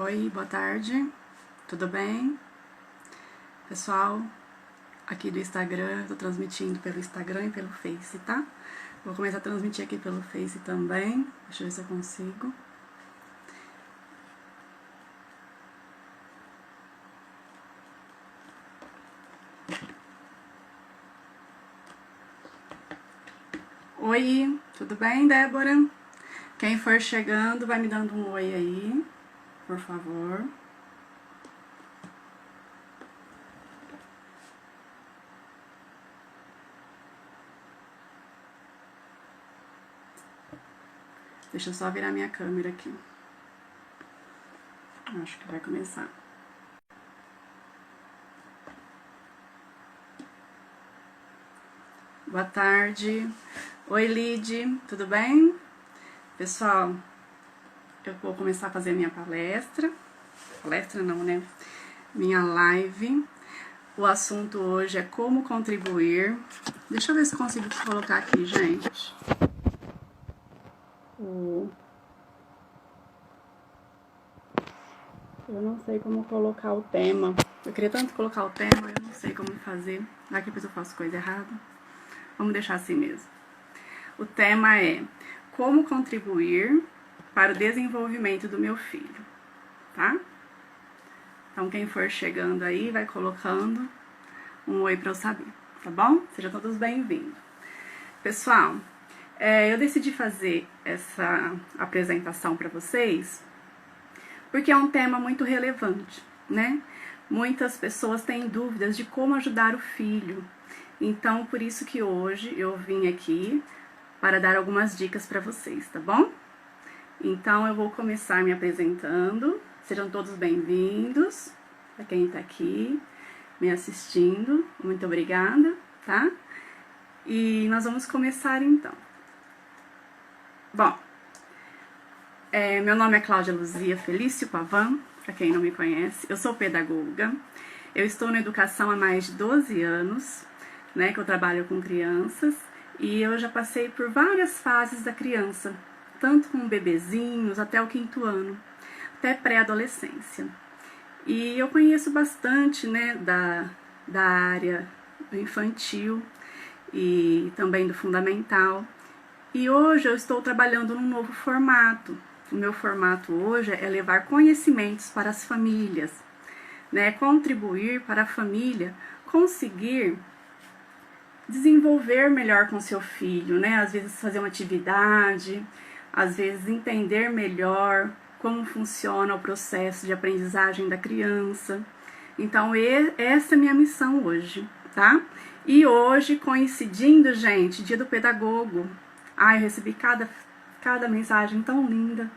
Oi, boa tarde, tudo bem? Pessoal, aqui do Instagram, tô transmitindo pelo Instagram e pelo Face, tá? Vou começar a transmitir aqui pelo Face também, deixa eu ver se eu consigo. Oi, tudo bem, Débora? Quem for chegando, vai me dando um oi aí, por favor. Deixa eu só virar minha câmera aqui. Acho que vai começar. Boa tarde. Oi, Lid, tudo bem? Pessoal, eu vou começar a fazer minha palestra. Palestra não, né? Minha live. O assunto hoje é como contribuir. Deixa eu ver se eu consigo colocar aqui, gente. Eu não sei como colocar o tema. Eu queria tanto colocar o tema, eu não sei como fazer. Daqui depois eu faço coisa errada. Vamos deixar assim mesmo. O tema é como contribuir para o desenvolvimento do meu filho, tá? Então, quem for chegando aí, vai colocando um oi para eu saber, tá bom? Sejam todos bem-vindos. Pessoal, eu decidi fazer essa apresentação para vocês porque é um tema muito relevante, né? Muitas pessoas têm dúvidas de como ajudar o filho. Então, por isso que hoje eu vim aqui para dar algumas dicas para vocês, tá bom? Então, eu vou começar me apresentando. Sejam todos bem-vindos, para quem está aqui me assistindo. Muito obrigada, tá? E nós vamos começar então. Bom, meu nome é Cláudia Luzia Felício Pavan, para quem não me conhece. Eu sou pedagoga. Eu estou na educação há mais de 12 anos, né, que eu trabalho com crianças. E eu já passei por várias fases da criança, tanto com bebezinhos até o 5º ano, até pré-adolescência. E eu conheço bastante, né, da área do infantil e também do fundamental. E hoje eu estou trabalhando num novo formato. O meu formato hoje é levar conhecimentos para as famílias, né, contribuir para a família conseguir desenvolver melhor com seu filho, né? Às vezes fazer uma atividade, às vezes entender melhor como funciona o processo de aprendizagem da criança. Então, essa é a minha missão hoje, tá? E hoje, coincidindo, gente, Dia do Pedagogo. Eu recebi cada mensagem tão linda.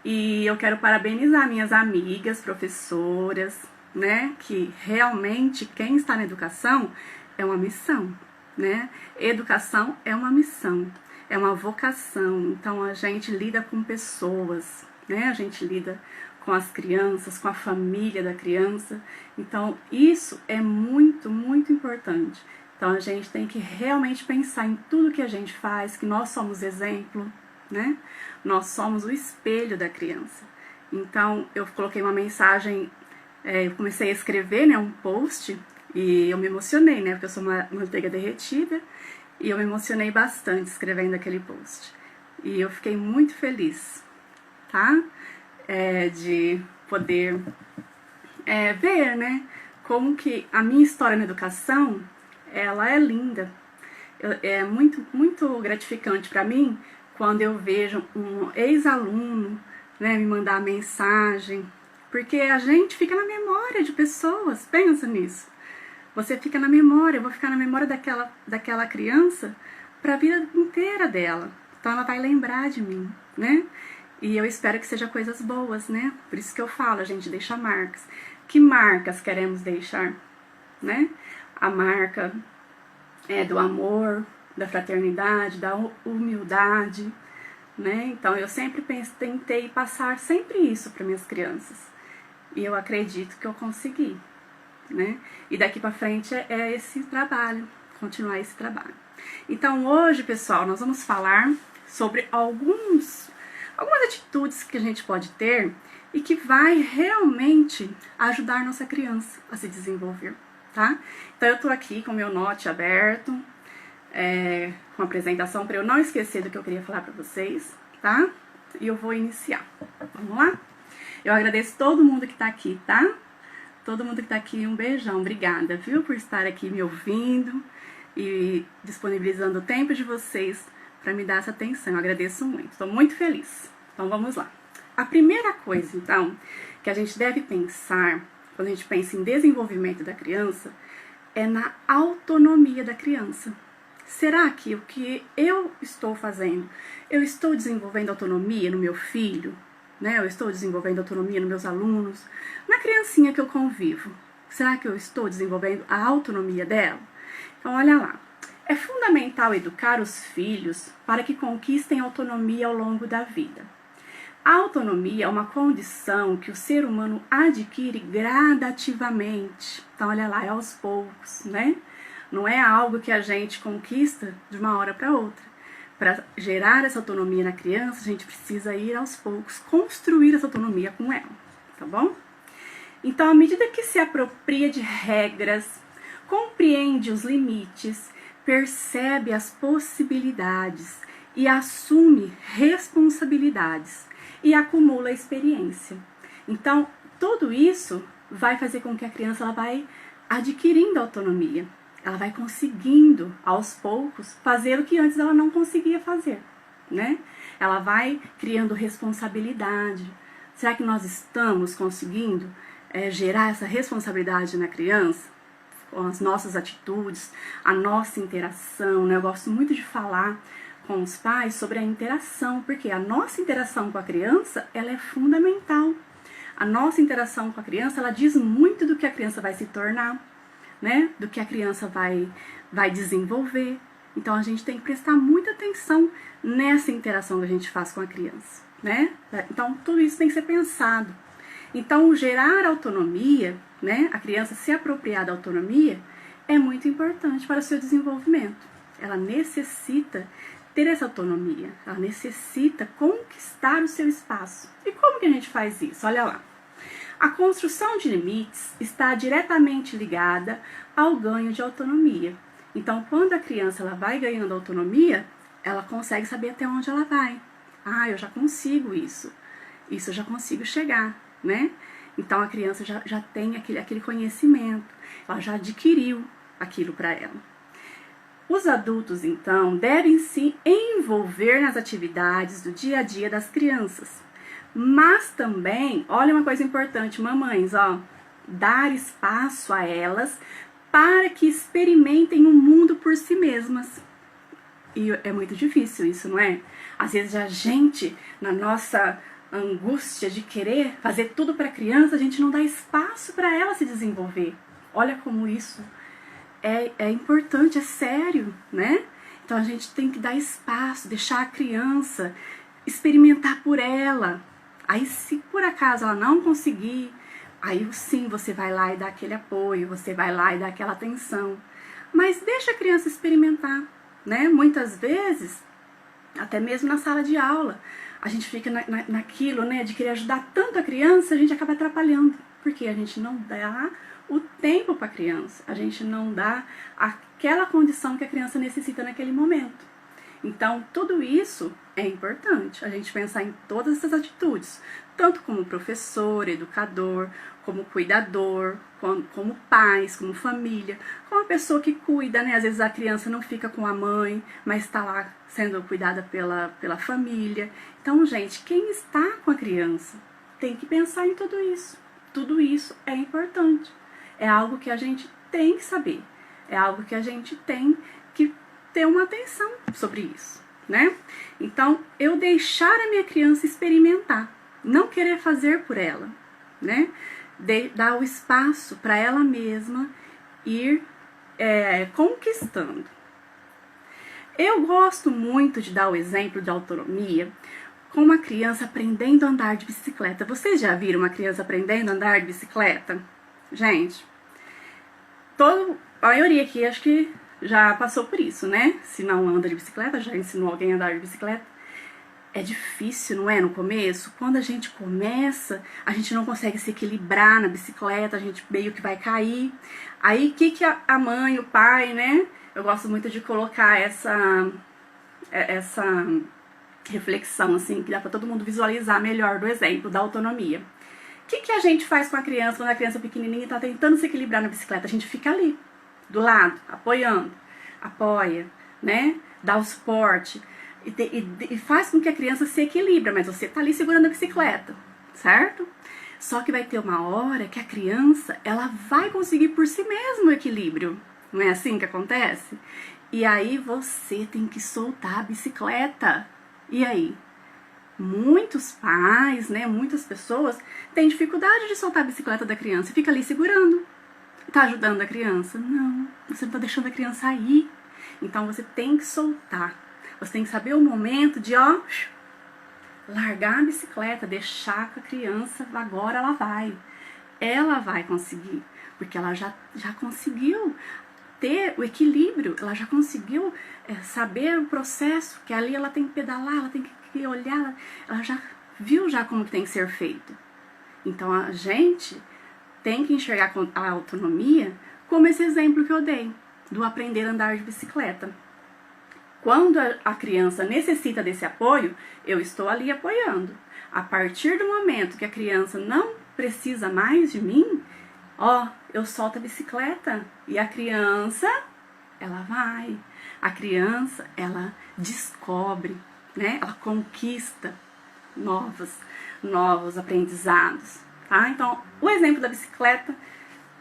E eu quero parabenizar minhas amigas, professoras, né? Que realmente quem está na educação é uma missão, né? Educação é uma missão, é uma vocação. Então a gente lida com pessoas, né? A gente lida com as crianças, com a família da criança. Então isso é muito, muito importante. Então a gente tem que realmente pensar em tudo que a gente faz, que nós somos exemplo, né? Nós somos o espelho da criança. Então eu coloquei uma mensagem, eu comecei a escrever, né, um post. E eu me emocionei, né, porque eu sou uma manteiga derretida, e eu me emocionei bastante escrevendo aquele post. E eu fiquei muito feliz, tá? De poder ver, né, como que a minha história na educação, ela é linda. É muito, muito gratificante para mim quando eu vejo um ex-aluno, né, me mandar mensagem, porque a gente fica na memória de pessoas, pensa nisso. Você fica na memória, eu vou ficar na memória daquela criança para a vida inteira dela. Então ela vai lembrar de mim, né? E eu espero que seja coisas boas, né? Por isso que eu falo, a gente deixa marcas. Que marcas queremos deixar, né? A marca do amor, da fraternidade, da humildade, né? Então eu sempre tentei passar sempre isso para minhas crianças. E eu acredito que eu consegui. Né? E daqui para frente é esse trabalho, continuar esse trabalho. Então hoje, pessoal, nós vamos falar sobre algumas atitudes que a gente pode ter e que vai realmente ajudar nossa criança a se desenvolver, tá? Então eu tô aqui com o meu note aberto, com a apresentação para eu não esquecer do que eu queria falar para vocês, tá? E eu vou iniciar. Vamos lá? Eu agradeço todo mundo que tá aqui, tá? Todo mundo que tá aqui, um beijão. Obrigada, viu, por estar aqui me ouvindo e disponibilizando o tempo de vocês para me dar essa atenção. Eu agradeço muito. Estou muito feliz. Então, vamos lá. A primeira coisa, então, que a gente deve pensar, quando a gente pensa em desenvolvimento da criança, é na autonomia da criança. Será que o que eu estou fazendo, eu estou desenvolvendo autonomia no meu filho? Né? Eu estou desenvolvendo autonomia nos meus alunos? Na criancinha que eu convivo, será que eu estou desenvolvendo a autonomia dela? Então, olha lá. É fundamental educar os filhos para que conquistem autonomia ao longo da vida. A autonomia é uma condição que o ser humano adquire gradativamente. Então, olha lá, é aos poucos, né? Não é algo que a gente conquista de uma hora para outra. Para gerar essa autonomia na criança, a gente precisa ir aos poucos, construir essa autonomia com ela, tá bom? Então, à medida que se apropria de regras, compreende os limites, percebe as possibilidades e assume responsabilidades e acumula experiência. Então, tudo isso vai fazer com que a criança ela vai adquirindo autonomia. Ela vai conseguindo, aos poucos, fazer o que antes ela não conseguia fazer, né? Ela vai criando responsabilidade. Será que nós estamos conseguindo gerar essa responsabilidade na criança? Com as nossas atitudes, a nossa interação, né? Eu gosto muito de falar com os pais sobre a interação, porque a nossa interação com a criança, ela é fundamental. A nossa interação com a criança, ela diz muito do que a criança vai se tornar, né? Do que a criança vai desenvolver. Então, a gente tem que prestar muita atenção nessa interação que a gente faz com a criança, né? Então, tudo isso tem que ser pensado. Então, gerar autonomia, né? A criança se apropriar da autonomia é muito importante para o seu desenvolvimento. Ela necessita ter essa autonomia, ela necessita conquistar o seu espaço. E como que a gente faz isso? Olha lá. A construção de limites está diretamente ligada ao ganho de autonomia. Então, quando a criança ela vai ganhando autonomia, ela consegue saber até onde ela vai. Ah, eu já consigo isso. Isso eu já consigo chegar, né? Então, a criança já tem aquele conhecimento. Ela já adquiriu aquilo para ela. Os adultos, então, devem se envolver nas atividades do dia a dia das crianças. Mas também, olha uma coisa importante, mamães, ó, dar espaço a elas para que experimentem o mundo por si mesmas. E é muito difícil isso, não é? Às vezes a gente, na nossa angústia de querer fazer tudo para a criança, a gente não dá espaço para ela se desenvolver. Olha como isso é importante, é sério, né? Então a gente tem que dar espaço, deixar a criança experimentar por ela. Aí, se por acaso ela não conseguir, aí sim você vai lá e dá aquele apoio, você vai lá e dá aquela atenção. Mas deixa a criança experimentar, né? Muitas vezes, até mesmo na sala de aula, a gente fica naquilo, né, de querer ajudar tanto a criança, a gente acaba atrapalhando. Porque a gente não dá o tempo para a criança, a gente não dá aquela condição que a criança necessita naquele momento. Então, tudo isso é importante, a gente pensar em todas essas atitudes, tanto como professor, educador, como cuidador, como pais, como família, como a pessoa que cuida, né? Às vezes a criança não fica com a mãe, mas está lá sendo cuidada pela família. Então, gente, quem está com a criança tem que pensar em tudo isso. Tudo isso é importante. É algo que a gente tem que saber. É algo que a gente tem que ter uma atenção sobre isso, né? Então, eu deixar a minha criança experimentar, não querer fazer por ela, né? Dar o espaço para ela mesma ir conquistando. Eu gosto muito de dar o exemplo de autonomia com uma criança aprendendo a andar de bicicleta. Vocês já viram uma criança aprendendo a andar de bicicleta? Gente, a maioria aqui acho que já passou por isso, né? Se não anda de bicicleta, já ensinou alguém a andar de bicicleta. É difícil, não é, no começo? Quando a gente começa, a gente não consegue se equilibrar na bicicleta, a gente meio que vai cair. Aí, o que a mãe, o pai, né? Eu gosto muito de colocar essa reflexão, assim, que dá pra todo mundo visualizar melhor do exemplo da autonomia. O que a gente faz com a criança quando a criança pequenininha tá tentando se equilibrar na bicicleta? A gente fica ali, do lado, apoiando, apoia, né? Dá o suporte. E faz com que a criança se equilibre, mas você tá ali segurando a bicicleta, certo? Só que vai ter uma hora que a criança, ela vai conseguir por si mesma o equilíbrio. Não é assim que acontece? E aí você tem que soltar a bicicleta. E aí? Muitos pais, né, muitas pessoas têm dificuldade de soltar a bicicleta da criança e fica ali segurando. Tá ajudando a criança? Não, você não tá deixando a criança ir. Então você tem que soltar. Você tem que saber o momento de, largar a bicicleta, deixar com a criança, agora ela vai. Ela vai conseguir, porque ela já conseguiu ter o equilíbrio, ela já conseguiu saber o processo, que ali ela tem que pedalar, ela tem que olhar, ela já viu já como que tem que ser feito. Então a gente tem que enxergar a autonomia como esse exemplo que eu dei, do aprender a andar de bicicleta. Quando a criança necessita desse apoio, eu estou ali apoiando. A partir do momento que a criança não precisa mais de mim, eu solto a bicicleta e a criança, ela vai. A criança, ela descobre, né? Ela conquista novos aprendizados, tá? Então, o exemplo da bicicleta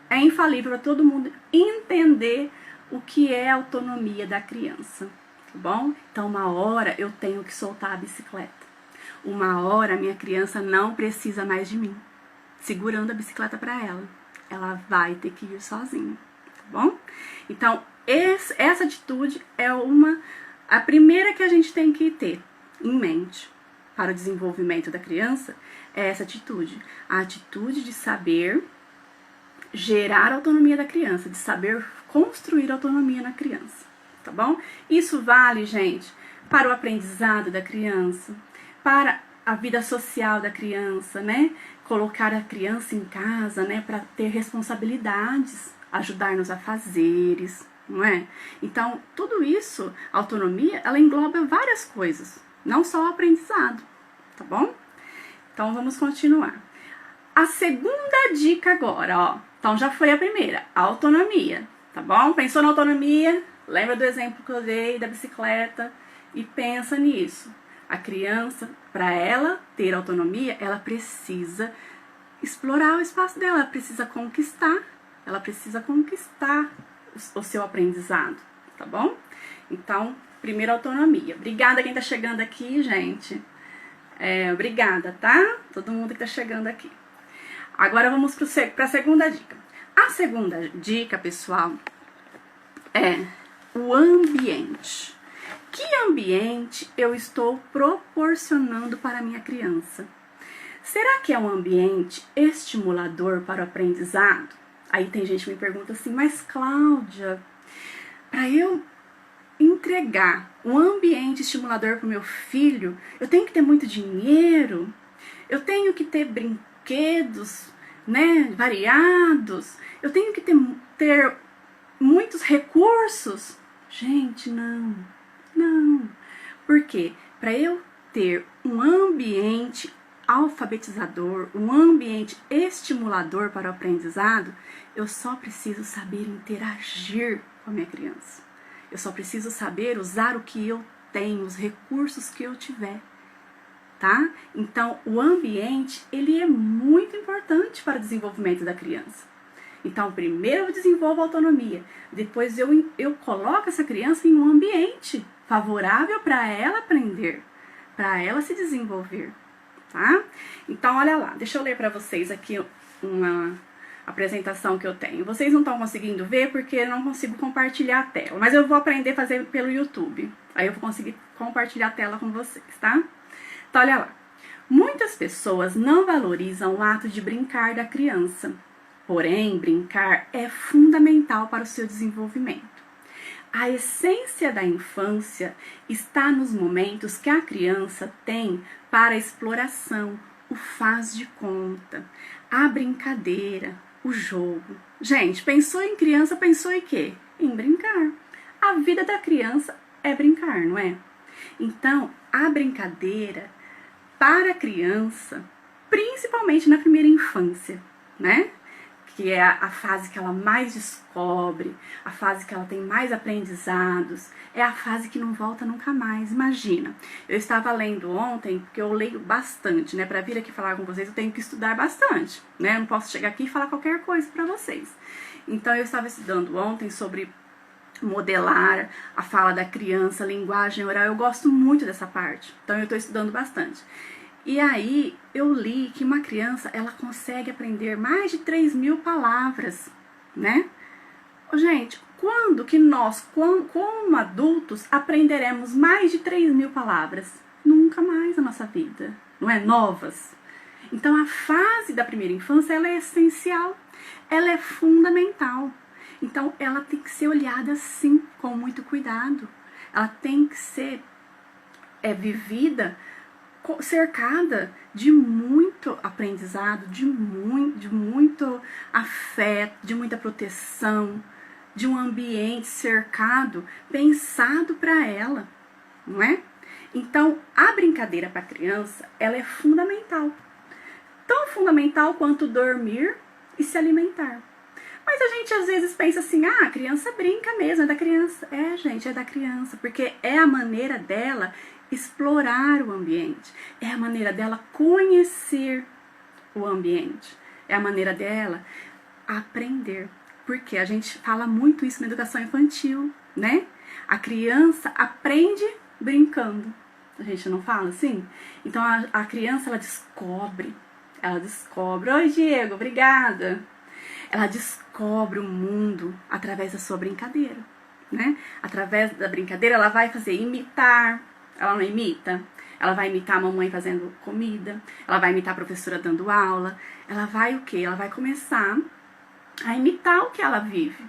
é infalível para todo mundo entender o que é a autonomia da criança. Tá bom? Então, uma hora eu tenho que soltar a bicicleta. Uma hora a minha criança não precisa mais de mim, segurando a bicicleta para ela. Ela vai ter que ir sozinha, tá bom? Então, essa atitude é a primeira que a gente tem que ter em mente para o desenvolvimento da criança, é essa atitude. A atitude de saber gerar a autonomia da criança, de saber construir a autonomia na criança. Tá bom? Isso vale, gente, para o aprendizado da criança, para a vida social da criança, né? Colocar a criança em casa, né? Para ter responsabilidades, ajudar nos afazeres, não é? Então, tudo isso, a autonomia, ela engloba várias coisas, não só o aprendizado, tá bom? Então, vamos continuar. A segunda dica agora, Então, já foi a primeira, a autonomia, tá bom? Pensou na autonomia? Lembra do exemplo que eu dei da bicicleta e pensa nisso. A criança, para ela ter autonomia, ela precisa explorar o espaço dela, ela precisa conquistar o seu aprendizado, tá bom? Então, primeiro autonomia. Obrigada quem tá chegando aqui, gente. Obrigada, tá? Todo mundo que tá chegando aqui. Agora vamos para a segunda dica. A segunda dica, pessoal, é o ambiente. Que ambiente eu estou proporcionando para a minha criança? Será que é um ambiente estimulador para o aprendizado? Aí tem gente que me pergunta assim, mas Cláudia, para eu entregar um ambiente estimulador para o meu filho, eu tenho que ter muito dinheiro? Eu tenho que ter brinquedos, né, variados? Eu tenho que ter muitos recursos? Gente, não. Por quê? Para eu ter um ambiente alfabetizador, um ambiente estimulador para o aprendizado, eu só preciso saber interagir com a minha criança. Eu só preciso saber usar o que eu tenho, os recursos que eu tiver, tá? Então, o ambiente, ele é muito importante para o desenvolvimento da criança. Então, primeiro eu desenvolvo a autonomia, depois eu coloco essa criança em um ambiente favorável para ela aprender, para ela se desenvolver, tá? Então, olha lá, deixa eu ler para vocês aqui uma apresentação que eu tenho. Vocês não estão conseguindo ver porque eu não consigo compartilhar a tela, mas eu vou aprender a fazer pelo YouTube. Aí eu vou conseguir compartilhar a tela com vocês, tá? Então, olha lá. Muitas pessoas não valorizam o ato de brincar da criança. Porém, brincar é fundamental para o seu desenvolvimento. A essência da infância está nos momentos que a criança tem para a exploração, o faz de conta, a brincadeira, o jogo. Gente, pensou em criança, pensou em quê? Em brincar. A vida da criança é brincar, não é? Então, a brincadeira para a criança, principalmente na primeira infância, né? Que é a fase que ela mais descobre, a fase que ela tem mais aprendizados, é a fase que não volta nunca mais. Imagina, eu estava lendo ontem, porque eu leio bastante, né? Para vir aqui falar com vocês, eu tenho que estudar bastante, né? Eu não posso chegar aqui e falar qualquer coisa para vocês. Então, eu estava estudando ontem sobre modelar a fala da criança, linguagem oral. Eu gosto muito dessa parte, então eu estou estudando bastante. E aí eu li que uma criança, ela consegue aprender mais de 3.000 palavras, né? Gente, quando que nós, como adultos, aprenderemos mais de 3.000 palavras? Nunca mais na nossa vida, não é? Novas. Então a fase da primeira infância, ela é essencial, ela é fundamental. Então ela tem que ser olhada sim, com muito cuidado. Ela tem que ser vivida cercada de muito aprendizado, de muito afeto, de muita proteção, de um ambiente cercado, pensado para ela, não é? Então, a brincadeira para a criança, ela é fundamental. Tão fundamental quanto dormir e se alimentar. Mas a gente às vezes pensa assim, a criança brinca mesmo, é da criança. É, gente, é da criança, porque é a maneira dela explorar o ambiente, é a maneira dela conhecer o ambiente, é a maneira dela aprender, porque a gente fala muito isso na educação infantil, né? A criança aprende brincando, a gente não fala assim? Então a criança, ela descobre, oi Diego, obrigada, ela descobre o mundo através da sua brincadeira, né? Através da brincadeira ela vai fazer imitar. Ela não imita? Ela vai imitar a mamãe fazendo comida, ela vai imitar a professora dando aula, ela vai o quê? Ela vai começar a imitar o que ela vive.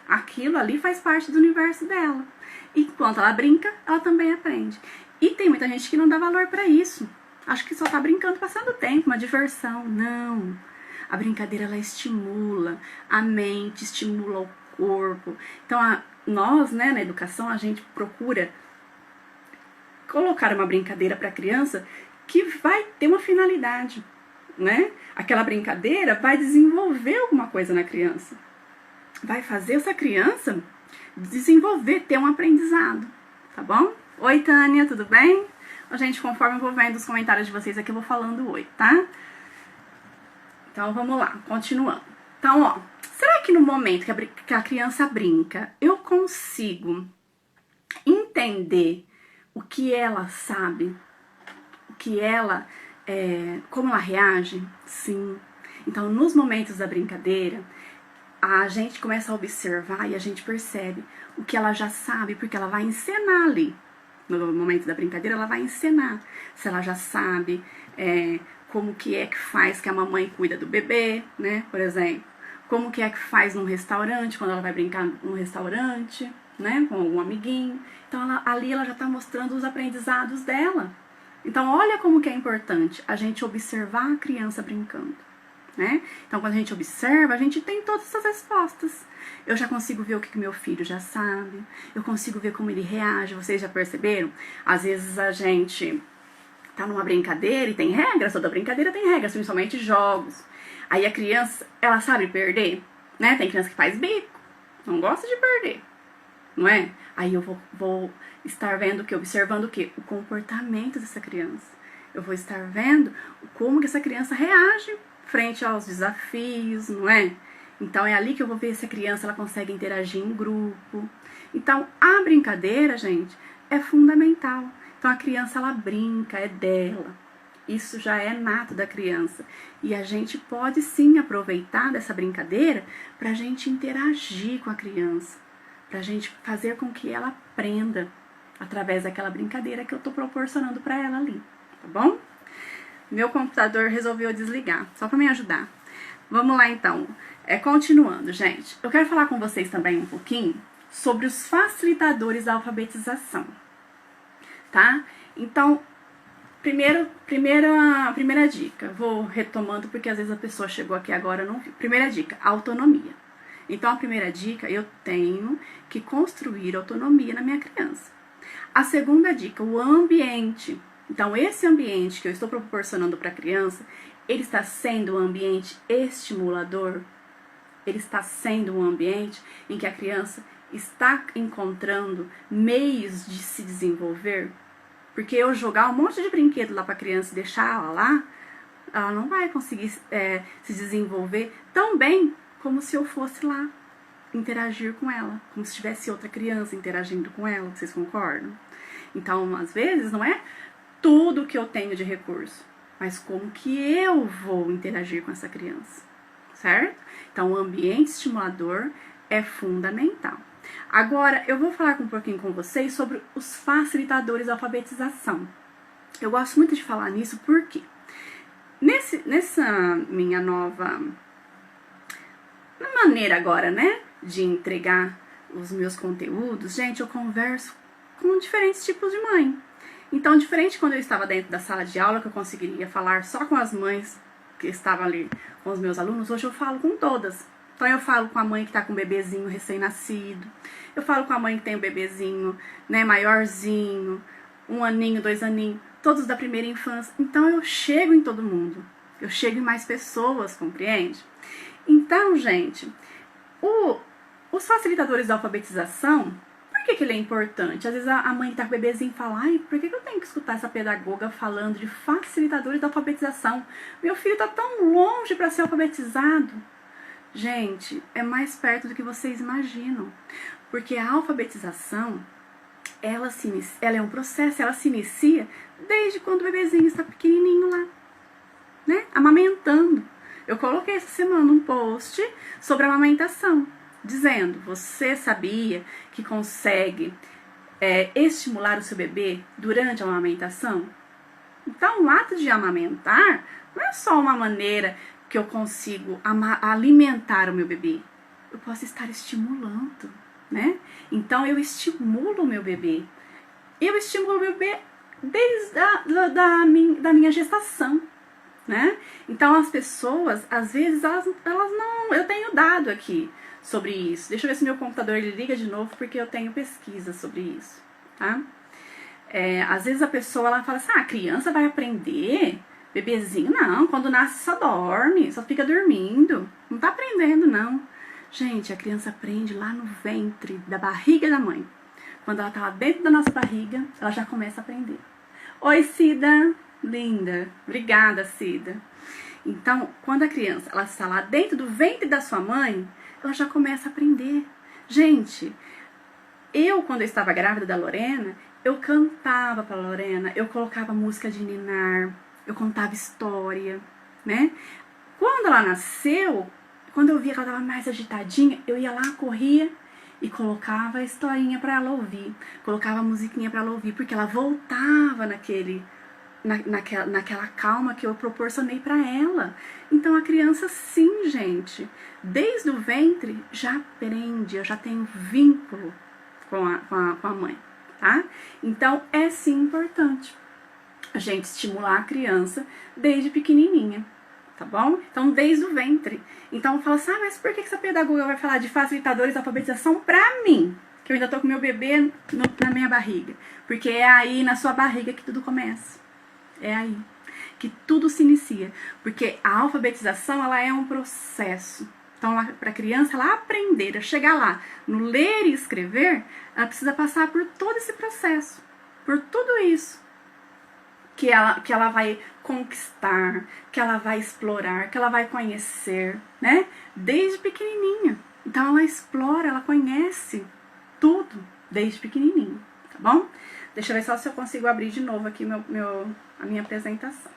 Aquilo ali faz parte do universo dela. E enquanto ela brinca, ela também aprende. E tem muita gente que não dá valor para isso. Acho que só tá brincando, passando tempo, uma diversão. Não. A brincadeira, ela estimula a mente, estimula o corpo. Então, nós, né, na educação, a gente procura colocar uma brincadeira para a criança que vai ter uma finalidade, né? Aquela brincadeira vai desenvolver alguma coisa na criança. Vai fazer essa criança desenvolver, ter um aprendizado, tá bom? Oi, Tânia, tudo bem? Gente, conforme eu vou vendo os comentários de vocês aqui, eu vou falando oi, tá? Então, vamos lá, continuando. Então, ó, será que no momento que a criança brinca, eu consigo entender o que ela sabe, o que ela, como ela reage? Sim. Então, nos momentos da brincadeira, a gente começa a observar e a gente percebe o que ela já sabe, porque ela vai encenar ali. No momento da brincadeira, ela vai encenar. Se ela já sabe como que é que faz que a mamãe cuida do bebê, né, por exemplo. Como que é que faz num restaurante, quando ela vai brincar num restaurante, né, com algum amiguinho. Então, ali ela já está mostrando os aprendizados dela. Então, olha como que é importante a gente observar a criança brincando, né? Então, quando a gente observa, a gente tem todas essas respostas. Eu já consigo ver o que meu filho já sabe, eu consigo ver como ele reage. Vocês já perceberam? Às vezes a gente tá numa brincadeira e tem regras, toda brincadeira tem regras, principalmente jogos. Aí a criança, ela sabe perder, né? Tem criança que faz bico, não gosta de perder, não é? Aí eu vou estar vendo o quê? Observando o quê? O comportamento dessa criança. Eu vou estar vendo como que essa criança reage frente aos desafios, não é? Então é ali que eu vou ver se a criança ela consegue interagir em grupo. Então a brincadeira, gente, é fundamental. Então a criança ela brinca, é dela. Isso já é nato da criança. E a gente pode sim aproveitar dessa brincadeira para a gente interagir com a criança, para a gente fazer com que ela aprenda através daquela brincadeira que eu estou proporcionando para ela ali, tá bom? Meu computador resolveu desligar, só para me ajudar. Vamos lá então. Continuando, gente. Eu quero falar com vocês também um pouquinho sobre os facilitadores da alfabetização, tá? Então, primeira dica, vou retomando porque às vezes a pessoa chegou aqui agora e não viu. Primeira dica, autonomia. Então, a primeira dica, eu tenho que construir autonomia na minha criança. A segunda dica, o ambiente. Então, esse ambiente que eu estou proporcionando para a criança, ele está sendo um ambiente estimulador? Ele está sendo um ambiente em que a criança está encontrando meios de se desenvolver? Porque eu jogar um monte de brinquedo lá para a criança e deixar ela lá, ela não vai conseguir se desenvolver tão bem como se eu fosse lá interagir com ela, como se tivesse outra criança interagindo com ela. Vocês concordam? Então, às vezes, não é tudo que eu tenho de recurso, mas como que eu vou interagir com essa criança, certo? Então, o ambiente estimulador é fundamental. Agora, eu vou falar um pouquinho com vocês sobre os facilitadores da alfabetização. Eu gosto muito de falar nisso porque nessa minha nova maneira agora, né, de entregar os meus conteúdos, gente, eu converso com diferentes tipos de mãe. Então, diferente quando eu estava dentro da sala de aula, que eu conseguiria falar só com as mães que estavam ali com os meus alunos, hoje eu falo com todas. Então, eu falo com a mãe que está com um bebezinho recém-nascido, eu falo com a mãe que tem um bebezinho, né, maiorzinho, 1 aninho, 2 aninhos, todos da primeira infância. Então, eu chego em todo mundo, eu chego em mais pessoas, compreende? Então, gente, os facilitadores da alfabetização, por que ele é importante? Às vezes a mãe que tá com o bebezinho fala, ai, por que eu tenho que escutar essa pedagoga falando de facilitadores da alfabetização? Meu filho tá tão longe para ser alfabetizado. Gente, é mais perto do que vocês imaginam. Porque a alfabetização, ela é um processo, ela se inicia desde quando o bebezinho está pequenininho lá, né? Amamentando. Eu coloquei essa semana um post sobre amamentação, dizendo, você sabia que consegue estimular o seu bebê durante a amamentação? Então, o ato de amamentar não é só uma maneira que eu consigo alimentar o meu bebê. Eu posso estar estimulando, né? Então, eu estimulo o meu bebê. Eu estimulo o meu bebê desde da minha gestação, né? Então, as pessoas, às vezes, elas não... Eu tenho dado aqui sobre isso. Deixa eu ver se meu computador ele liga de novo, porque eu tenho pesquisa sobre isso, tá? Às vezes a pessoa ela fala assim, a criança vai aprender, bebezinho, não, quando nasce só dorme, só fica dormindo, não tá aprendendo, não. Gente, a criança aprende lá no ventre, da barriga da mãe. Quando ela tá lá dentro da nossa barriga, ela já começa a aprender. Oi, Cida, linda, obrigada, Cida. Então, quando a criança ela está lá dentro do ventre da sua mãe, ela já começa a aprender. Gente, quando eu estava grávida da Lorena, eu cantava para a Lorena, eu colocava música de ninar, eu contava história, né? Quando ela nasceu, quando eu via que ela estava mais agitadinha, eu ia lá, corria e colocava a historinha para ela ouvir, colocava a musiquinha para ela ouvir, porque ela voltava naquela calma que eu proporcionei para ela. Então a criança, sim, gente, desde o ventre já aprende, eu já tenho vínculo com a mãe, tá? Então é sim importante a gente estimular a criança desde pequenininha, tá bom? Então desde o ventre. Então fala assim, mas por que essa pedagoga vai falar de facilitadores da alfabetização pra mim? Que eu ainda tô com meu bebê na minha barriga. Porque é aí na sua barriga que tudo começa. É aí que tudo se inicia. Porque a alfabetização, ela é um processo. Então, para a criança ela aprender a chegar lá no ler e escrever, ela precisa passar por todo esse processo. Por tudo isso. Que ela vai conquistar, que ela vai explorar, que ela vai conhecer, né? Desde pequenininha. Então, ela explora, ela conhece tudo desde pequenininho, tá bom? Deixa eu ver só se eu consigo abrir de novo aqui a minha apresentação.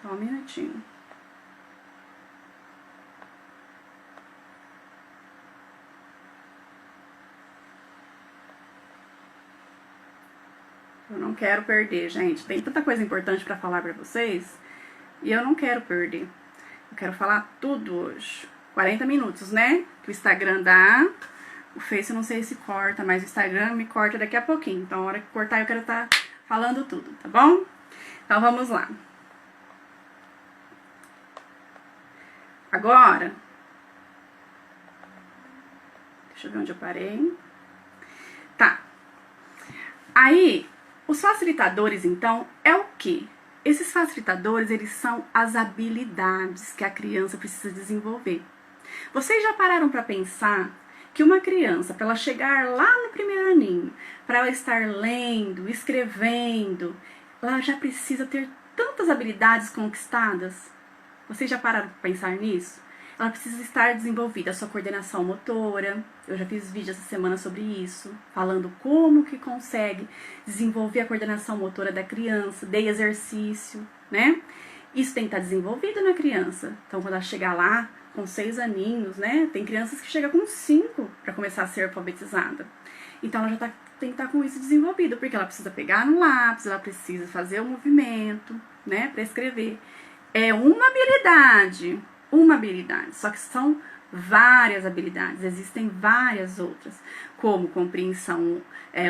Só um minutinho. Eu não quero perder, gente. Tem tanta coisa importante para falar para vocês e eu não quero perder. Eu quero falar tudo hoje. 40 minutos, né? Que o Instagram dá O Face eu não sei se corta, mas o Instagram me corta daqui a pouquinho. Então, a hora que cortar, eu quero estar falando tudo, tá bom? Então, vamos lá. Agora, deixa eu ver onde eu parei. Tá. Aí, os facilitadores, então, é o quê? Esses facilitadores, eles são as habilidades que a criança precisa desenvolver. Vocês já pararam para pensar que uma criança, para ela chegar lá no primeiro aninho, para ela estar lendo, escrevendo, ela já precisa ter tantas habilidades conquistadas? Vocês já pararam para pensar nisso? Ela precisa estar desenvolvida a sua coordenação motora. Eu já fiz vídeo essa semana sobre isso, falando como que consegue desenvolver a coordenação motora da criança, dei exercício, né? Isso tem que estar desenvolvido na criança. Então, quando ela chegar lá, com 6 aninhos, né? Tem crianças que chegam com 5 para começar a ser alfabetizada. Então, ela já tem que estar com isso desenvolvido, porque ela precisa pegar no lápis, ela precisa fazer o movimento, né? Para escrever. É uma habilidade, só que são várias habilidades, existem várias outras, como compreensão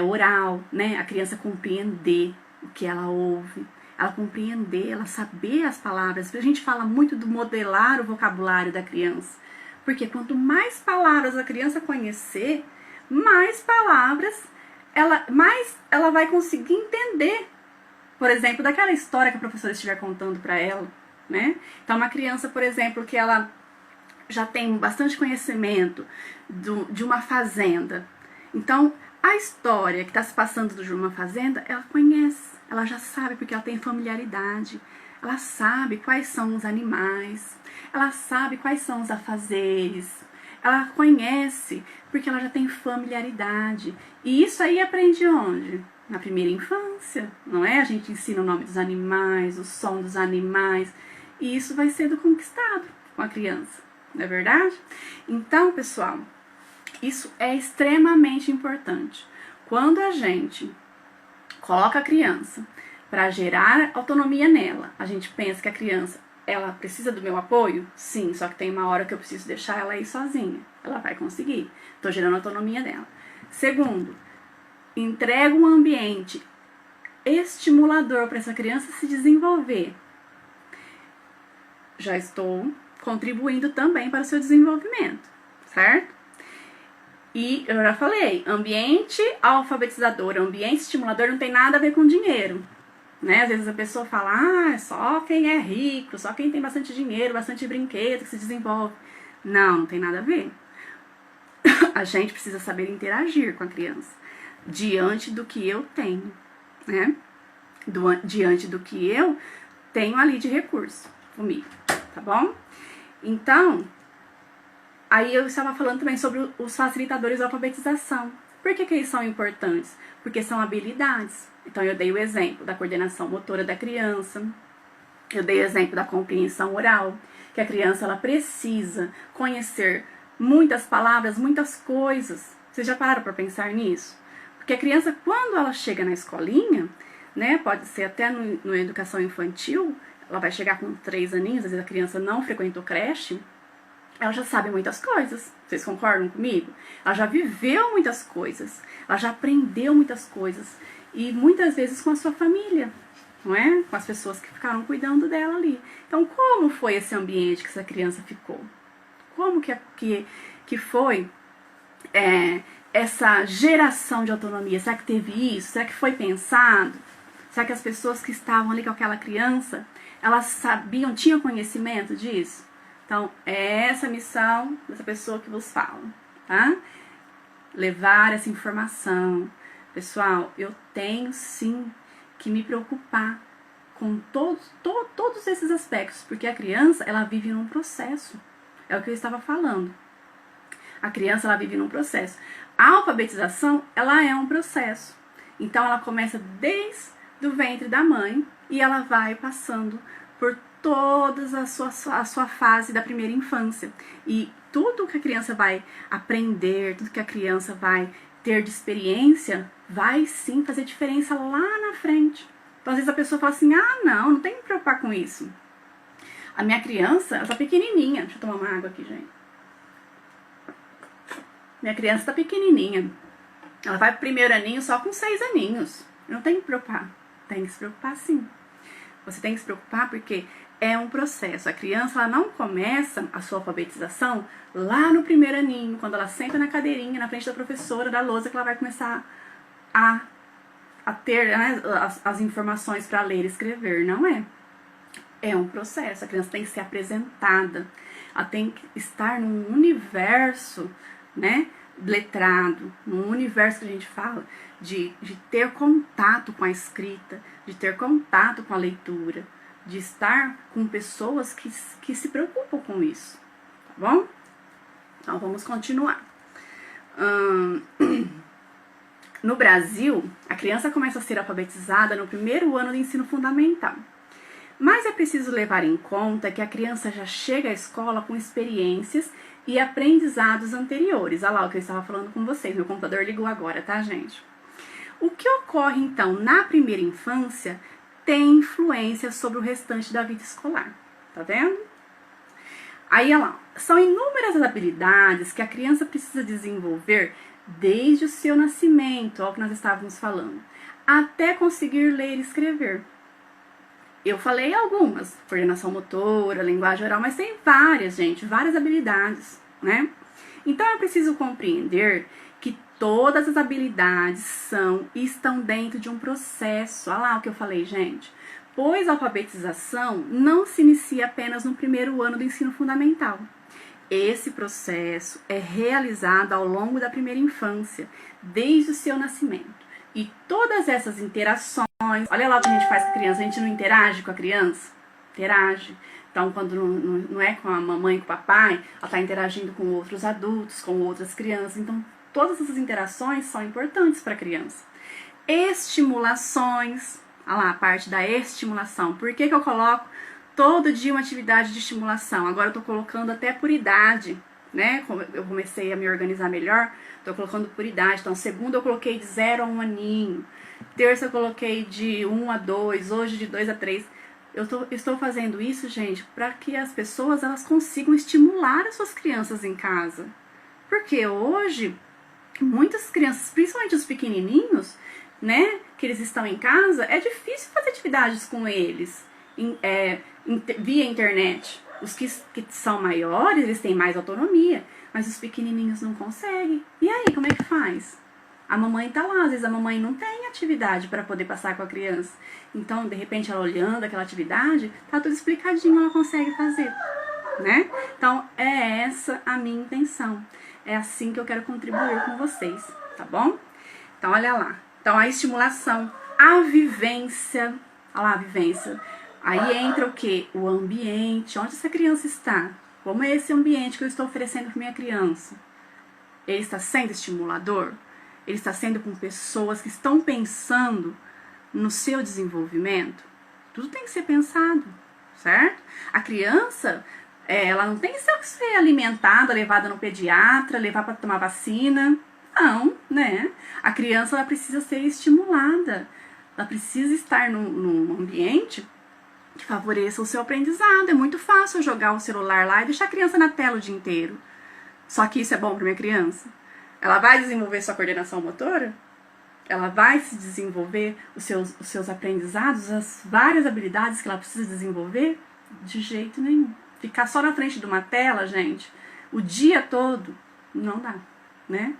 oral, né? A criança compreender o que ela ouve, ela compreender, ela saber as palavras. A gente fala muito do modelar o vocabulário da criança, porque quanto mais palavras a criança conhecer, mais palavras mais ela vai conseguir entender. Por exemplo, daquela história que a professora estiver contando para ela, né? Então, uma criança, por exemplo, que ela já tem bastante conhecimento de uma fazenda. Então, a história que está se passando de uma fazenda, ela conhece, ela já sabe porque ela tem familiaridade. Ela sabe quais são os animais, ela sabe quais são os afazeres. Ela conhece porque ela já tem familiaridade. E isso aí aprende onde? Na primeira infância, não é? A gente ensina o nome dos animais, o som dos animais. E isso vai sendo conquistado com a criança, não é verdade? Então, pessoal, isso é extremamente importante. Quando a gente coloca a criança para gerar autonomia nela, a gente pensa que a criança, ela precisa do meu apoio? Sim, só que tem uma hora que eu preciso deixar ela ir sozinha. Ela vai conseguir. Estou gerando a autonomia dela. Segundo, entrega um ambiente estimulador para essa criança se desenvolver. Já estou contribuindo também para o seu desenvolvimento, certo? E eu já falei, ambiente alfabetizador, ambiente estimulador não tem nada a ver com dinheiro, né? Às vezes a pessoa fala, só quem é rico, só quem tem bastante dinheiro, bastante brinquedo que se desenvolve. Não, não tem nada a ver. A gente precisa saber interagir com a criança diante do que eu tenho, né? Diante do que eu tenho ali de recurso comigo, tá bom? Então, aí eu estava falando também sobre os facilitadores da alfabetização. Por que eles são importantes? Porque são habilidades. Então, eu dei o exemplo da coordenação motora da criança, eu dei o exemplo da compreensão oral, que a criança ela precisa conhecer muitas palavras, muitas coisas. Vocês já pararam para pensar nisso? Porque a criança, quando ela chega na escolinha, né, pode ser até no educação infantil, ela vai chegar com 3 aninhos, às vezes a criança não frequentou creche, ela já sabe muitas coisas. Vocês concordam comigo? Ela já viveu muitas coisas, ela já aprendeu muitas coisas, e muitas vezes com a sua família, não é? Com as pessoas que ficaram cuidando dela ali. Então, como foi esse ambiente que essa criança ficou? Como que foi essa geração de autonomia? Será que teve isso? Será que foi pensado? Será que as pessoas que estavam ali com aquela criança, elas sabiam, tinham conhecimento disso? Então, é essa a missão dessa pessoa que vos fala, tá? Levar essa informação. Pessoal, eu tenho sim que me preocupar com todos esses aspectos, porque a criança, ela vive num processo. É o que eu estava falando. A criança, ela vive num processo. A alfabetização, ela é um processo. Então, ela começa desde o ventre da mãe e ela vai passando por toda a sua fase da primeira infância. E tudo que a criança vai aprender, tudo que a criança vai ter de experiência, vai sim fazer diferença lá na frente. Então, às vezes a pessoa fala assim, não tem que me preocupar com isso. A minha criança, ela tá pequenininha. Deixa eu tomar uma água aqui, gente. Minha criança tá pequenininha. Ela vai pro primeiro aninho só com 6 aninhos. Não tem que se preocupar. Tem que se preocupar sim. Você tem que se preocupar porque é um processo. A criança ela não começa a sua alfabetização lá no primeiro aninho, quando ela senta na cadeirinha, na frente da professora, da lousa, que ela vai começar a ter, né, as informações para ler e escrever. Não é. É um processo. A criança tem que ser apresentada. Ela tem que estar num universo, né, letrado, num universo que a gente fala de ter contato com a escrita, de ter contato com a leitura, de estar com pessoas que se preocupam com isso, tá bom? Então vamos continuar. No Brasil, a criança começa a ser alfabetizada no primeiro ano do ensino fundamental. Mas é preciso levar em conta que a criança já chega à escola com experiências e aprendizados anteriores. Olha lá o que eu estava falando com vocês. Meu computador ligou agora, tá, gente? O que ocorre, então, na primeira infância tem influência sobre o restante da vida escolar. Tá vendo? Aí, olha lá. São inúmeras as habilidades que a criança precisa desenvolver desde o seu nascimento, ó, o que nós estávamos falando, até conseguir ler e escrever. Eu falei algumas, coordenação motora, linguagem oral, mas tem várias, gente, várias habilidades, né? Então é preciso compreender que todas as habilidades são e estão dentro de um processo. Olha lá o que eu falei, gente. Pois a alfabetização não se inicia apenas no primeiro ano do ensino fundamental. Esse processo é realizado ao longo da primeira infância, desde o seu nascimento. E todas essas interações, olha lá o que a gente faz com a criança, a gente não interage com a criança? Interage. Então, quando não é com a mamãe e com o papai, ela está interagindo com outros adultos, com outras crianças. Então, todas essas interações são importantes para a criança. Estimulações, olha lá a parte da estimulação. Por que eu coloco todo dia uma atividade de estimulação? Agora eu estou colocando até por idade, né? Eu comecei a me organizar melhor, estou colocando por idade. Então, segunda eu coloquei de 0 a 1 aninho. Terça eu coloquei de 1 a 2, hoje de 2 a 3. Eu estou fazendo isso, gente, para que as pessoas elas consigam estimular as suas crianças em casa. Porque hoje, muitas crianças, principalmente os pequenininhos, né, que eles estão em casa, é difícil fazer atividades com eles via internet. Os que são maiores, eles têm mais autonomia, mas os pequenininhos não conseguem. E aí, como é que faz? A mamãe tá lá, às vezes a mamãe não tem atividade para poder passar com a criança. Então, de repente, ela olhando aquela atividade, tá tudo explicadinho, ela consegue fazer, né? Então, é essa a minha intenção. É assim que eu quero contribuir com vocês, tá bom? Então, olha lá. Então, a estimulação, a vivência, olha lá a vivência. Aí entra o quê? O ambiente, onde essa criança está. Como é esse ambiente que eu estou oferecendo para minha criança? Ele está sendo estimulador? Ele está sendo com pessoas que estão pensando no seu desenvolvimento? Tudo tem que ser pensado, certo? A criança, ela não tem que ser alimentada, levada no pediatra, levar para tomar vacina. Não, né? A criança ela precisa ser estimulada. Ela precisa estar num ambiente que favoreça o seu aprendizado. É muito fácil jogar o celular lá e deixar a criança na tela o dia inteiro. Só que isso é bom para minha criança? Ela vai desenvolver sua coordenação motora? Ela vai se desenvolver os seus aprendizados, as várias habilidades que ela precisa desenvolver? De jeito nenhum. Ficar só na frente de uma tela, gente, o dia todo, não dá, né?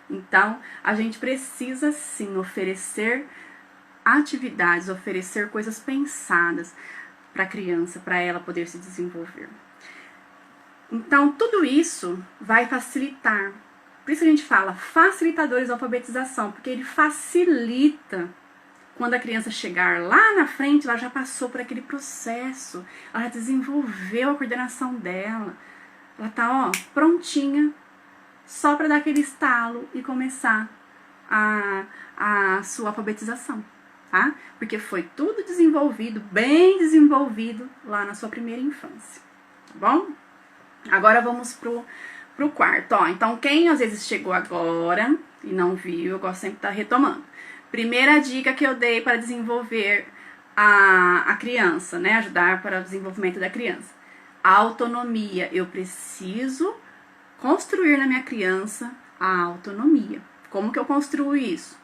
Então, a gente precisa sim oferecer atividades, oferecer coisas pensadas para a criança, para ela poder se desenvolver. Então, tudo isso vai facilitar. Por isso a gente fala facilitadores da alfabetização, porque ele facilita. Quando a criança chegar lá na frente, ela já passou por aquele processo, ela já desenvolveu a coordenação dela, ela está prontinha, só para dar aquele estalo e começar a sua alfabetização, tá? Porque foi tudo desenvolvido, bem desenvolvido lá na sua primeira infância, tá bom? Agora vamos pro quarto, ó. Então, quem às vezes chegou agora e não viu, eu gosto sempre de estar retomando. Primeira dica que eu dei para desenvolver a criança, né? Ajudar para o desenvolvimento da criança. A autonomia. Eu preciso construir na minha criança A autonomia. Como que eu construo isso?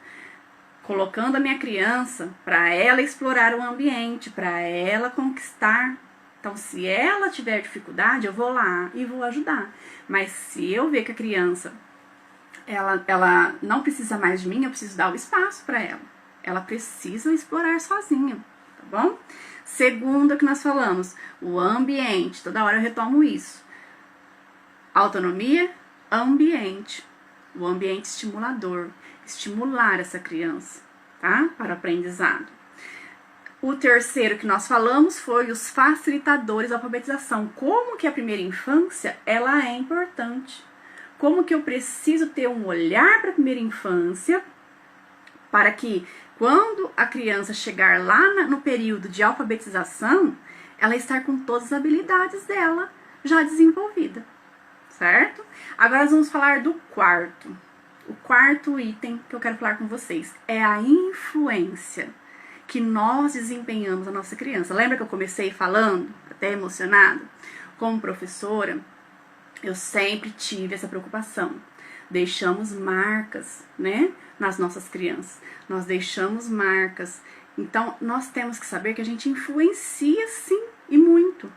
Colocando a minha criança para ela explorar o ambiente, para ela conquistar. Então, se ela tiver dificuldade, eu vou lá e vou ajudar. Mas se eu ver que a criança, ela não precisa mais de mim, eu preciso dar o espaço para ela. Ela precisa explorar sozinha, tá bom? Segundo que nós falamos, o ambiente. Toda hora eu retomo isso. Autonomia, ambiente. O ambiente estimulador. Estimular essa criança, tá? Para o aprendizado. O terceiro que nós falamos foi os facilitadores da alfabetização. Como que a primeira infância, ela é importante. Como que eu preciso ter um olhar para a primeira infância para que quando a criança chegar lá no período de alfabetização, ela estar com todas as habilidades dela já desenvolvida, certo? Agora nós vamos falar do quarto. O quarto item que eu quero falar com vocês é a influência que nós desempenhamos na nossa criança. Lembra que eu comecei falando, até emocionada? Como professora, eu sempre tive essa preocupação. Deixamos marcas, né, nas nossas crianças. Nós deixamos marcas. Então, nós temos que saber que a gente influencia, sim, e muito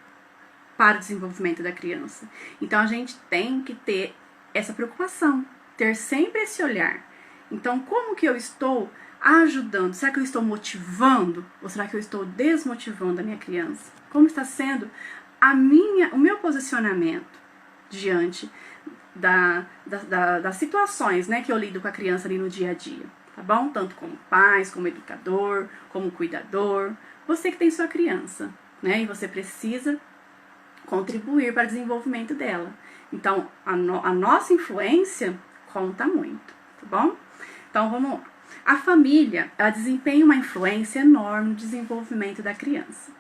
para o desenvolvimento da criança. Então, a gente tem que ter essa preocupação, ter sempre esse olhar. Então, como que eu estou ajudando? Será que eu estou motivando? Ou será que eu estou desmotivando a minha criança? Como está sendo o meu posicionamento diante das situações, né, que eu lido com a criança ali no dia a dia, tá bom? Tanto como pais, como educador, como cuidador, você que tem sua criança, né, e você precisa contribuir para o desenvolvimento dela. Então, a nossa influência conta muito, tá bom? Então, vamos lá. A família, ela desempenha uma influência enorme no desenvolvimento da criança.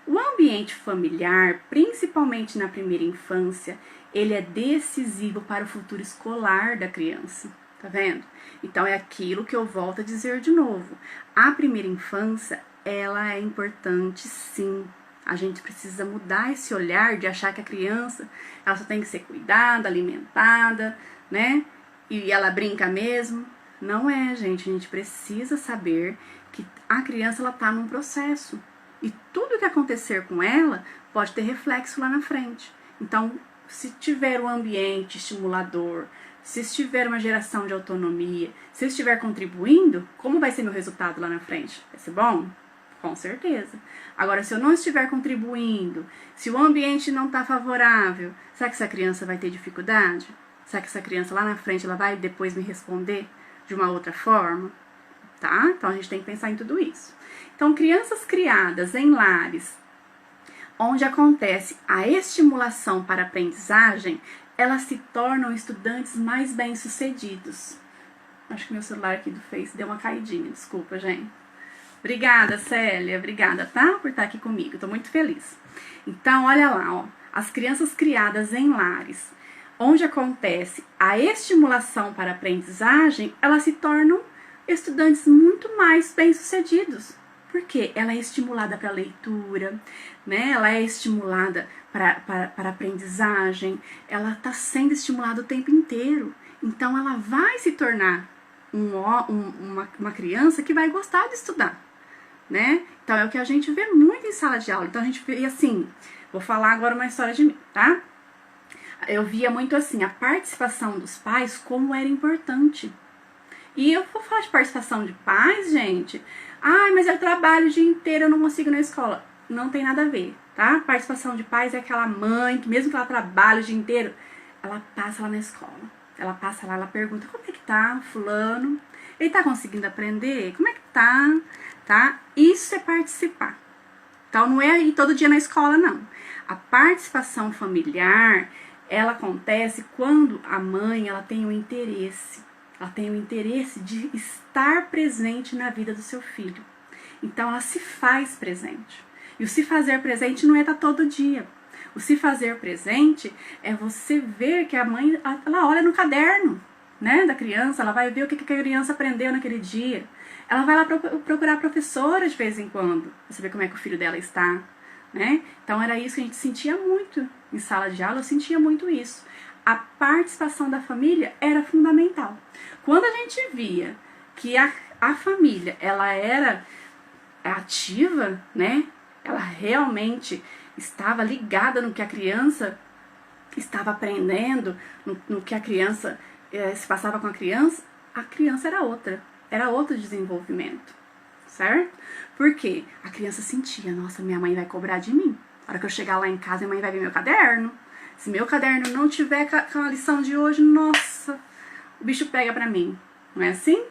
O ambiente familiar, principalmente na primeira infância, ele é decisivo para o futuro escolar da criança, tá vendo? Então é aquilo que eu volto a dizer de novo. A primeira infância, ela é importante sim. A gente precisa mudar esse olhar de achar que a criança, ela só tem que ser cuidada, alimentada, né? E ela brinca mesmo. Não é, gente. A gente precisa saber que a criança, ela tá num processo. E tudo que acontecer com ela pode ter reflexo lá na frente. Então, se tiver um ambiente estimulador, se estiver uma geração de autonomia, se eu estiver contribuindo, como vai ser meu resultado lá na frente? Vai ser bom? Com certeza. Agora, se eu não estiver contribuindo, se o ambiente não está favorável, será que essa criança vai ter dificuldade? Será que essa criança lá na frente, ela vai depois me responder de uma outra forma? Tá? Então, a gente tem que pensar em tudo isso. Então, crianças criadas em lares onde acontece a estimulação para a aprendizagem, elas se tornam estudantes mais bem-sucedidos. Acho que meu celular aqui do Face deu uma caidinha, desculpa, gente. Obrigada, Célia, obrigada, tá? Por estar aqui comigo, tô muito feliz. Então, olha lá, ó, as crianças criadas em lares onde acontece a estimulação para a aprendizagem, elas se tornam estudantes muito mais bem-sucedidos. Porque ela é estimulada para a leitura, né? Ela é estimulada para a aprendizagem, ela está sendo estimulada o tempo inteiro. Então, ela vai se tornar uma criança que vai gostar de estudar, né? Então, é o que a gente vê muito em sala de aula. Então, a gente vê assim, vou falar agora uma história de mim, tá? Eu via muito assim, a participação dos pais, como era importante. E eu vou falar de participação de pais, gente. Ai, mas eu trabalho o dia inteiro, eu não consigo ir na escola. Não tem nada a ver, tá? Participação de pais é aquela mãe que mesmo que ela trabalhe o dia inteiro, ela passa lá na escola. Ela passa lá, ela pergunta, como é que tá fulano? Ele tá conseguindo aprender? Como é que tá? Tá? Isso é participar. Então, não é ir todo dia na escola, não. A participação familiar, ela acontece quando a mãe, ela tem um interesse. Ela tem o interesse de estar presente na vida do seu filho. Então, ela se faz presente. E o se fazer presente não é estar todo dia. O se fazer presente é você ver que a mãe, ela olha no caderno, né, da criança, ela vai ver o que a criança aprendeu naquele dia. Ela vai lá procurar a professora de vez em quando, pra saber como é que o filho dela está, né? Então, era isso que a gente sentia muito em sala de aula, eu sentia muito isso. a participação da família era fundamental. Quando a gente via que a família, ela era ativa, né? Ela realmente estava ligada no que a criança estava aprendendo, no que a criança se passava com a criança era outro desenvolvimento, certo? Porque a criança sentia, nossa, minha mãe vai cobrar de mim. Na hora que eu chegar lá em casa, minha mãe vai ver meu caderno. Se meu caderno não tiver com a lição de hoje, nossa, o bicho pega pra mim. Não é assim?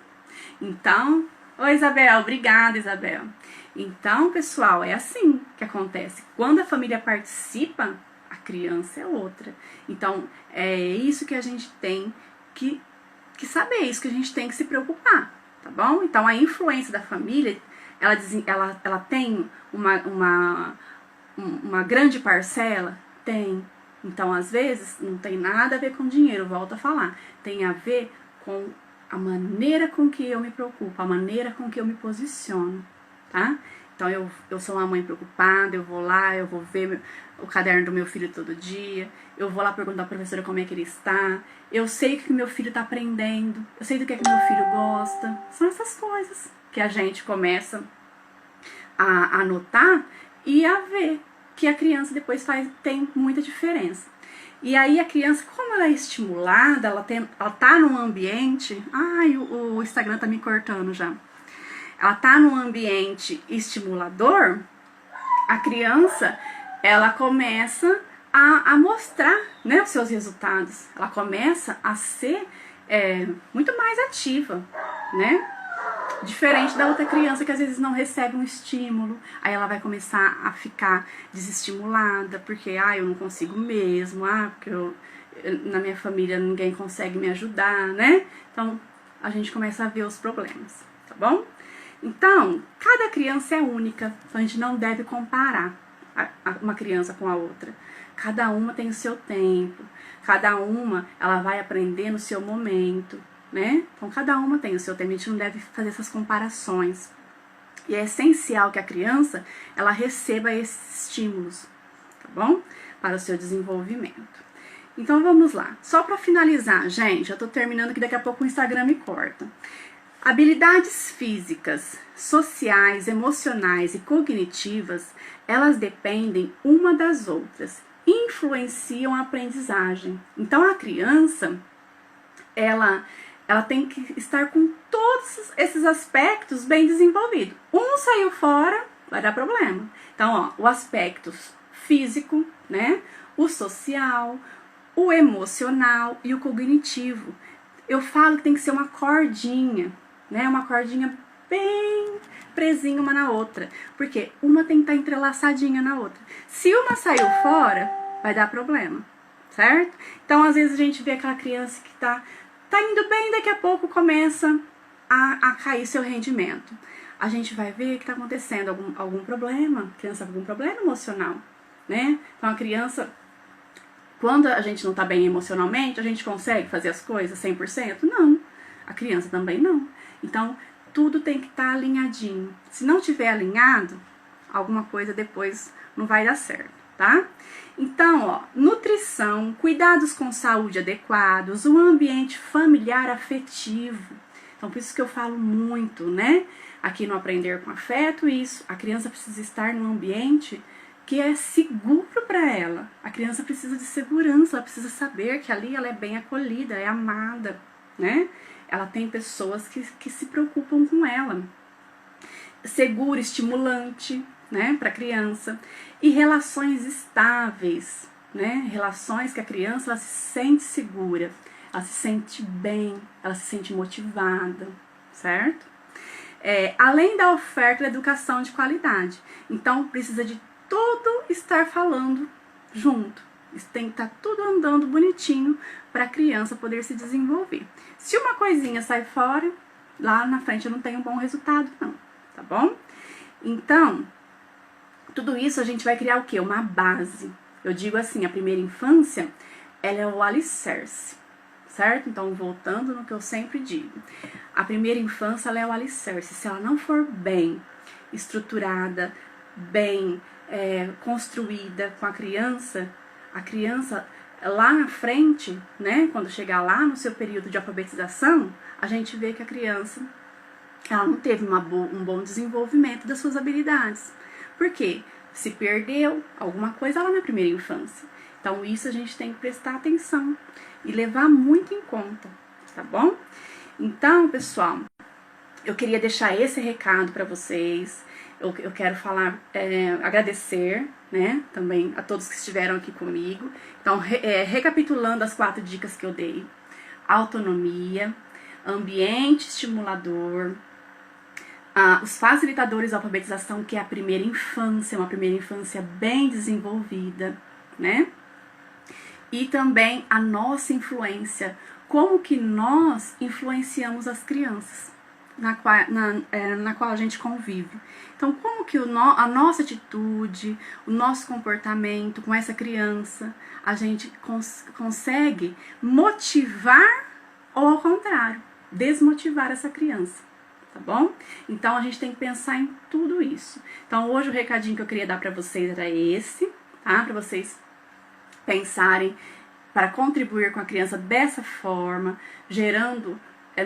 Então, oi Isabel, obrigada Isabel. Então, pessoal, é assim que acontece. Quando a família participa, a criança é outra. Então, é isso que a gente tem que saber, é isso que a gente tem que se preocupar, tá bom? Então, a influência da família, ela tem uma grande parcela? Tem. Então, às vezes, não tem nada a ver com dinheiro, volto a falar. Tem a ver com a maneira com que eu me preocupo, a maneira com que eu me posiciono, tá? Então, eu sou uma mãe preocupada, eu vou lá, eu vou ver o caderno do meu filho todo dia, eu vou lá perguntar à professora como é que ele está, eu sei o que meu filho está aprendendo, eu sei do que é que meu filho gosta. São essas coisas que a gente começa a anotar e a ver que a criança depois tem muita diferença. E aí a criança, como ela é estimulada, ela tá num ambiente... Ai, o Instagram tá me cortando já. Ela tá num ambiente estimulador, a criança, ela começa a mostrar, né, os seus resultados. Ela começa a ser muito mais ativa, né? Diferente da outra criança que às vezes não recebe um estímulo, aí ela vai começar a ficar desestimulada, porque eu não consigo mesmo, porque na minha família ninguém consegue me ajudar, né? Então a gente começa a ver os problemas, tá bom? Então, cada criança é única, então a gente não deve comparar uma criança com a outra. Cada uma tem o seu tempo, cada uma ela vai aprender no seu momento, né? Então cada uma tem o seu tempo, a gente não deve fazer essas comparações. E é essencial que a criança ela receba esses estímulos, tá bom? Para o seu desenvolvimento. Então vamos lá. Só para finalizar, gente, eu tô terminando que daqui a pouco o Instagram me corta. Habilidades físicas, sociais, emocionais e cognitivas, elas dependem uma das outras, influenciam a aprendizagem. Então a criança, ela tem que estar com todos esses aspectos bem desenvolvidos. Um saiu fora, vai dar problema. Então, o aspecto físico, né? O social, o emocional e o cognitivo. Eu falo que tem que ser uma cordinha, né? Uma cordinha bem presinha uma na outra. Porque uma tem que estar entrelaçadinha na outra. Se uma saiu fora, vai dar problema, certo? Então, às vezes a gente vê aquela criança que tá indo bem, daqui a pouco começa a cair seu rendimento. A gente vai ver que está acontecendo algum problema, a criança com algum problema emocional, né? Então a criança, quando a gente não está bem emocionalmente, a gente consegue fazer as coisas 100%? Não. A criança também não. Então tudo tem que estar alinhadinho. Se não tiver alinhado, alguma coisa depois não vai dar certo, tá? Então, nutrição, cuidados com saúde adequados, um ambiente familiar afetivo. Então, por isso que eu falo muito, né? Aqui no Aprender com Afeto, isso. A criança precisa estar num ambiente que é seguro para ela. A criança precisa de segurança, ela precisa saber que ali ela é bem acolhida, é amada, né? Ela tem pessoas que se preocupam com ela. Seguro, estimulante, né, para a criança, e relações estáveis, né, relações que a criança ela se sente segura, ela se sente bem, ela se sente motivada, certo? Além da oferta da educação de qualidade, então precisa de tudo estar falando junto, tem que estar tudo andando bonitinho para a criança poder se desenvolver. Se uma coisinha sai fora, lá na frente eu não tenho um bom resultado não, tá bom? Então, tudo isso a gente vai criar o quê? Uma base. Eu digo assim, a primeira infância, ela é o alicerce, certo? Então, voltando no que eu sempre digo. A primeira infância, ela é o alicerce. Se ela não for bem estruturada, bem construída com a criança lá na frente, né, quando chegar lá no seu período de alfabetização, a gente vê que a criança ela não teve um bom desenvolvimento das suas habilidades. Por quê? Se perdeu alguma coisa lá na primeira infância. Então, isso a gente tem que prestar atenção e levar muito em conta, tá bom? Então, pessoal, eu queria deixar esse recado para vocês. Eu quero falar, agradecer, né, também a todos que estiveram aqui comigo. Então, recapitulando as 4 dicas que eu dei: autonomia, ambiente estimulador, os facilitadores da alfabetização, que é a primeira infância, uma primeira infância bem desenvolvida, né? E também a nossa influência, como que nós influenciamos as crianças na qual a gente convive. Então, como que a nossa atitude, o nosso comportamento com essa criança, a gente consegue motivar ou, ao contrário, desmotivar essa criança, tá bom? Então, a gente tem que pensar em tudo isso. Então, hoje o recadinho que eu queria dar para vocês era esse, tá? Para vocês pensarem para contribuir com a criança dessa forma, gerando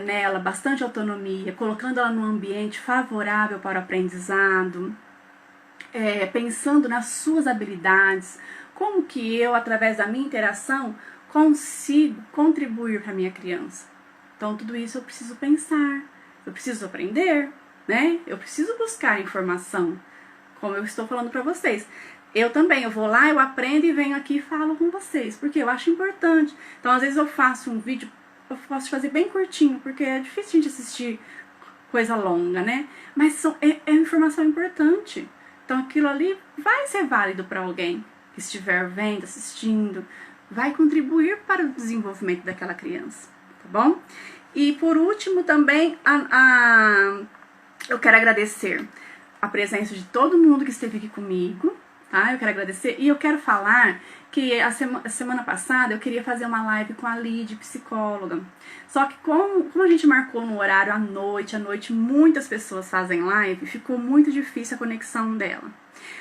nela bastante autonomia, colocando ela num ambiente favorável para o aprendizado, pensando nas suas habilidades, como que eu, através da minha interação, consigo contribuir para a minha criança. Então, tudo isso eu preciso pensar, eu preciso aprender, né? Eu preciso buscar informação, como eu estou falando para vocês. Eu também, eu vou lá, eu aprendo e venho aqui e falo com vocês, porque eu acho importante. Então, às vezes eu faço um vídeo, eu posso fazer bem curtinho, porque é difícil a gente assistir coisa longa, né? Mas é informação importante. Então, aquilo ali vai ser válido para alguém que estiver vendo, assistindo, vai contribuir para o desenvolvimento daquela criança, tá bom? E por último também, eu quero agradecer a presença de todo mundo que esteve aqui comigo, tá? Eu quero agradecer e eu quero falar que a semana passada eu queria fazer uma live com a Lid, psicóloga. Só que como a gente marcou no horário à noite muitas pessoas fazem live, ficou muito difícil a conexão dela.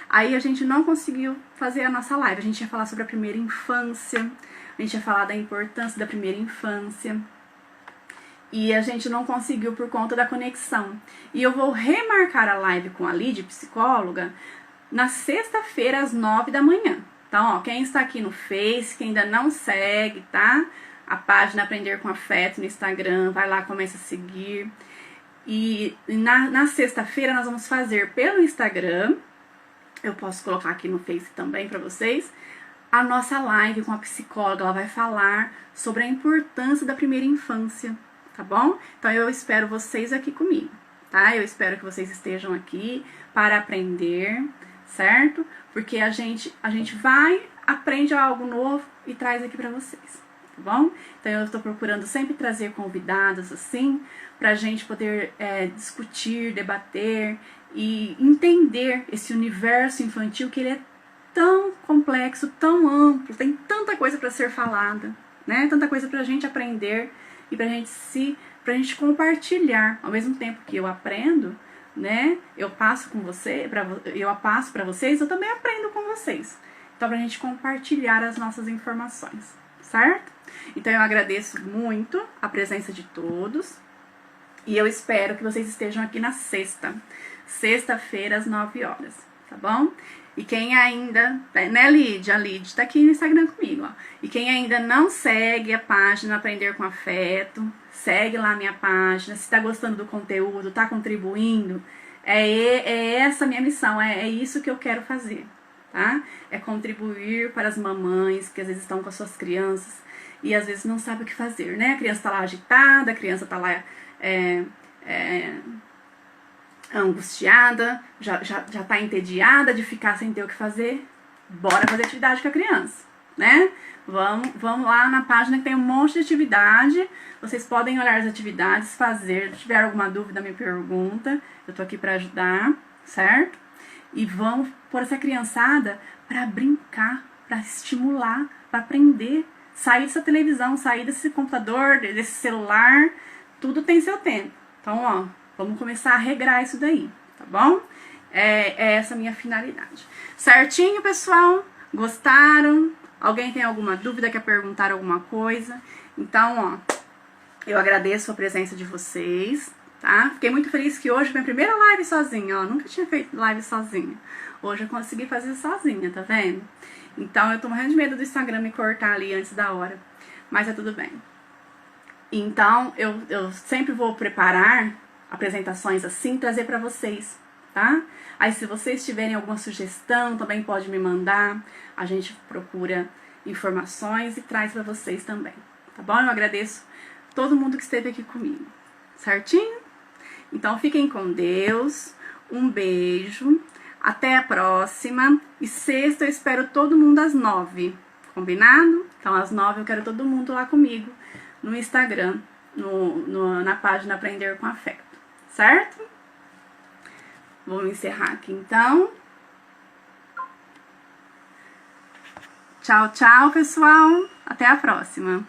Aí a gente não conseguiu fazer a nossa live. A gente ia falar sobre a primeira infância, a gente ia falar da importância da primeira infância. E a gente não conseguiu por conta da conexão. E eu vou remarcar a live com a Lid, psicóloga, na sexta-feira, às 9 da manhã. Então, ó, quem está aqui no Face, que ainda não segue, tá? A página Aprender com Afeto no Instagram, vai lá, começa a seguir. E na sexta-feira nós vamos fazer pelo Instagram, eu posso colocar aqui no Face também para vocês, a nossa live com a psicóloga. Ela vai falar sobre a importância da primeira infância, tá bom? Então eu espero vocês aqui comigo, tá? Eu espero que vocês estejam aqui para aprender, certo? Porque a gente vai, aprende algo novo e traz aqui para vocês, tá bom? Então eu estou procurando sempre trazer convidados assim, pra gente poder discutir, debater e entender esse universo infantil, que ele é tão complexo, tão amplo, tem tanta coisa para ser falada, né? Tanta coisa pra gente aprender e pra gente compartilhar. Ao mesmo tempo que eu aprendo, né? Eu passo com você, eu passo para vocês, eu também aprendo com vocês. Então, pra gente compartilhar as nossas informações, certo? Então, eu agradeço muito a presença de todos e eu espero que vocês estejam aqui na sexta-feira, às 9 horas, tá bom? E quem ainda, né, Lid? A Lid tá aqui no Instagram comigo, ó. E quem ainda não segue a página Aprender com Afeto, segue lá a minha página. Se tá gostando do conteúdo, tá contribuindo, é essa a minha missão, é isso que eu quero fazer, tá? É contribuir para as mamães que às vezes estão com as suas crianças e às vezes não sabem o que fazer, né? A criança tá lá agitada, a criança tá lá angustiada, já tá entediada de ficar sem ter o que fazer. Bora fazer atividade com a criança, né? Vamos lá na página que tem um monte de atividade. Vocês podem olhar as atividades, fazer. Se tiver alguma dúvida, me pergunta. Eu tô aqui para ajudar, certo? E vamos pôr essa criançada para brincar, para estimular, para aprender. Sair dessa televisão, sair desse computador, desse celular. Tudo tem seu tempo. Então, ó, vamos começar a regrar isso daí, tá bom? É essa a minha finalidade. Certinho, pessoal? Gostaram? Alguém tem alguma dúvida, quer perguntar alguma coisa? Então, ó, eu agradeço a presença de vocês, tá? Fiquei muito feliz que hoje foi minha primeira live sozinha, ó. Nunca tinha feito live sozinha. Hoje eu consegui fazer sozinha, tá vendo? Então, eu tô morrendo de medo do Instagram me cortar ali antes da hora. Mas é tudo bem. Então, eu sempre vou preparar apresentações assim, trazer pra vocês, tá? Aí, se vocês tiverem alguma sugestão, também pode me mandar. A gente procura informações e traz pra vocês também, tá bom? Eu agradeço todo mundo que esteve aqui comigo, certinho? Então, fiquem com Deus. Um beijo. Até a próxima. E sexta eu espero todo mundo às 9, combinado? Então, às 9 eu quero todo mundo lá comigo no Instagram, na página Aprender com Afeto, certo? Vou encerrar aqui então. Tchau, tchau, pessoal. Até a próxima.